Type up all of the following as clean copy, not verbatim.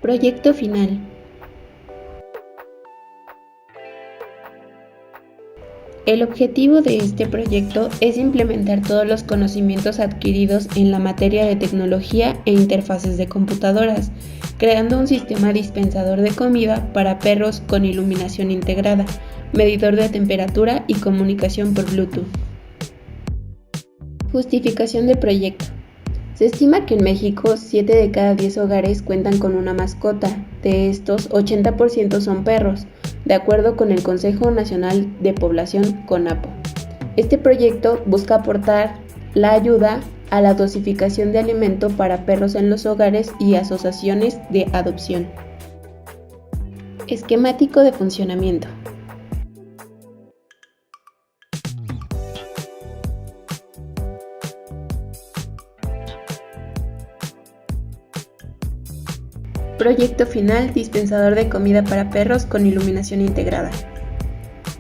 Proyecto final. El objetivo de este proyecto es implementar todos los conocimientos adquiridos en la materia de tecnología e interfaces de computadoras, creando un sistema dispensador de comida para perros con iluminación integrada, medidor de temperatura y comunicación por Bluetooth. Justificación del proyecto. Se estima que en México 7 de cada 10 hogares cuentan con una mascota. De estos, 80% son perros, de acuerdo con el Consejo Nacional de Población CONAPO. Este proyecto busca aportar la ayuda a la dosificación de alimento para perros en los hogares y asociaciones de adopción. Esquemático de funcionamiento. Proyecto final, dispensador de comida para perros con iluminación integrada.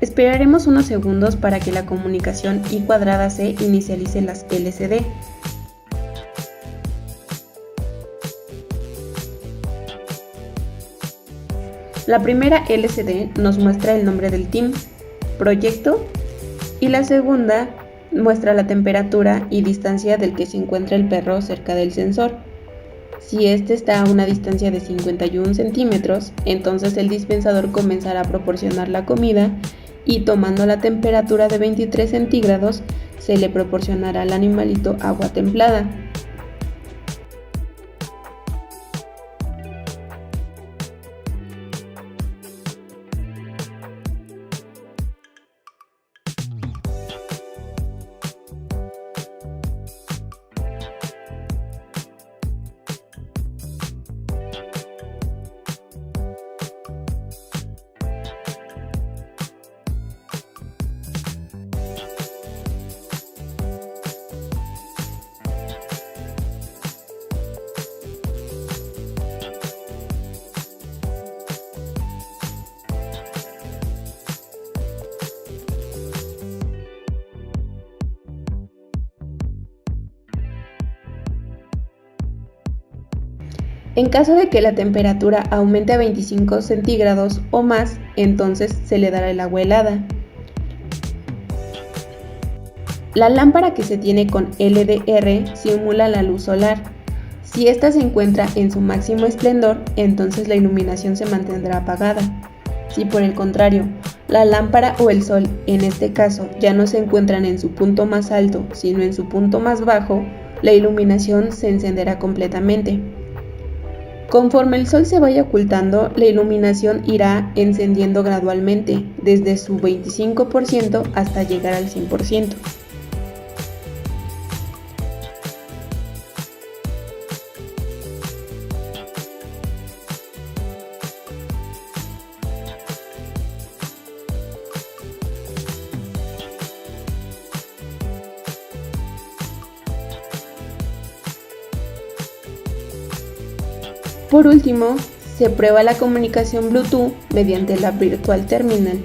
Esperaremos unos segundos para que la comunicación I²C inicialice las LCD. La primera LCD nos muestra el nombre del team, proyecto, y la segunda muestra la temperatura y distancia del que se encuentra el perro cerca del sensor. Si este está a una distancia de 51 centímetros, entonces el dispensador comenzará a proporcionar la comida y tomando la temperatura de 23 centígrados, se le proporcionará al animalito agua templada. En caso de que la temperatura aumente a 25 centígrados o más, entonces se le dará el agua helada. La lámpara que se tiene con LDR simula la luz solar. Si ésta se encuentra en su máximo esplendor, entonces la iluminación se mantendrá apagada. Si por el contrario, la lámpara o el sol, en este caso, ya no se encuentran en su punto más alto, sino en su punto más bajo, la iluminación se encenderá completamente. Conforme el sol se vaya ocultando, la iluminación irá encendiendo gradualmente, desde su 25% hasta llegar al 100%. Por último, se prueba la comunicación Bluetooth mediante la Virtual Terminal.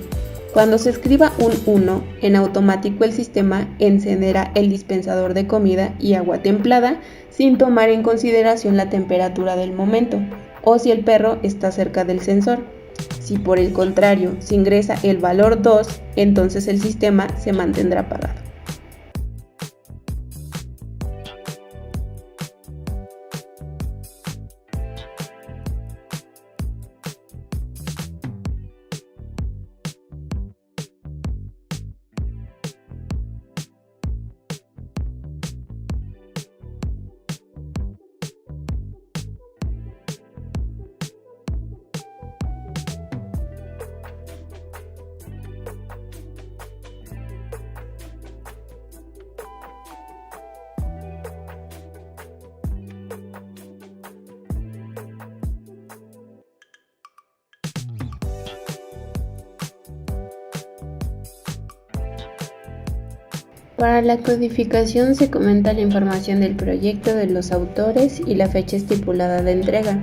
Cuando se escriba un 1, en automático el sistema encenderá el dispensador de comida y agua templada sin tomar en consideración la temperatura del momento o si el perro está cerca del sensor. Si por el contrario se ingresa el valor 2, entonces el sistema se mantendrá apagado. Para la codificación se comenta la información del proyecto, de los autores y la fecha estipulada de entrega.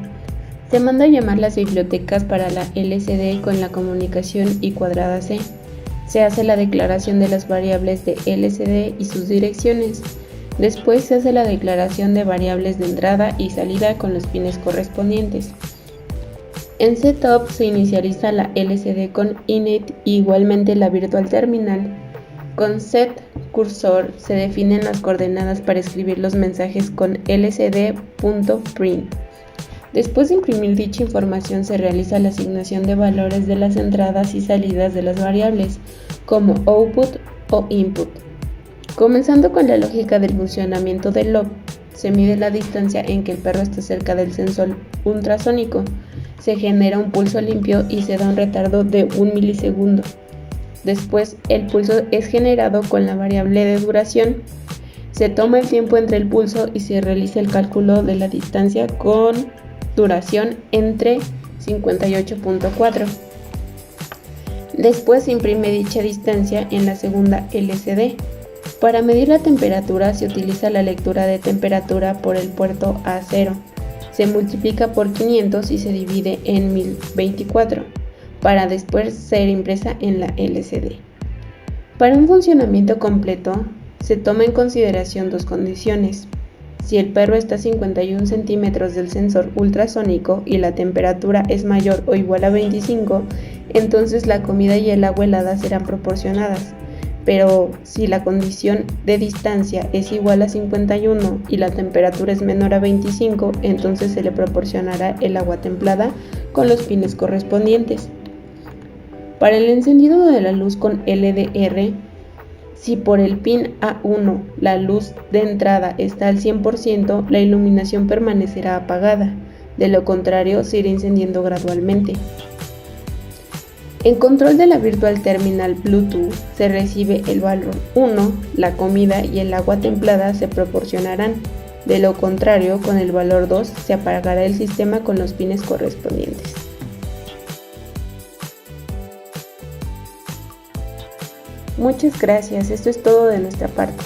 Se manda a llamar las bibliotecas para la LCD con la comunicación I²C. Se hace la declaración de las variables de LCD y sus direcciones. Después se hace la declaración de variables de entrada y salida con los pines correspondientes. En Setup se inicializa la LCD con init y igualmente la Virtual Terminal. Con setCursor se definen las coordenadas para escribir los mensajes con lcd.print. Después de imprimir dicha información se realiza la asignación de valores de las entradas y salidas de las variables, como output o input. Comenzando con la lógica del funcionamiento del loop, se mide la distancia en que el perro está cerca del sensor ultrasónico, se genera un pulso limpio y se da un retardo de 1 milisegundo. Después, el pulso es generado con la variable de duración. Se toma el tiempo entre el pulso y se realiza el cálculo de la distancia con duración entre 58.4. Después se imprime dicha distancia en la segunda LCD. Para medir la temperatura se utiliza la lectura de temperatura por el puerto A0. Se multiplica por 500 y se divide en 1024, para después ser impresa en la LCD. Para un funcionamiento completo, se toma en consideración dos condiciones. Si el perro está a 51 centímetros del sensor ultrasónico y la temperatura es mayor o igual a 25, entonces la comida y el agua helada serán proporcionadas. Pero si la condición de distancia es igual a 51 y la temperatura es menor a 25, entonces se le proporcionará el agua templada con los pines correspondientes. Para el encendido de la luz con LDR, si por el pin A1 la luz de entrada está al 100%, la iluminación permanecerá apagada, de lo contrario se irá encendiendo gradualmente. En control de la Virtual Terminal Bluetooth se recibe el valor 1, la comida y el agua templada se proporcionarán, de lo contrario con el valor 2 se apagará el sistema con los pines correspondientes. Muchas gracias, esto es todo de nuestra parte.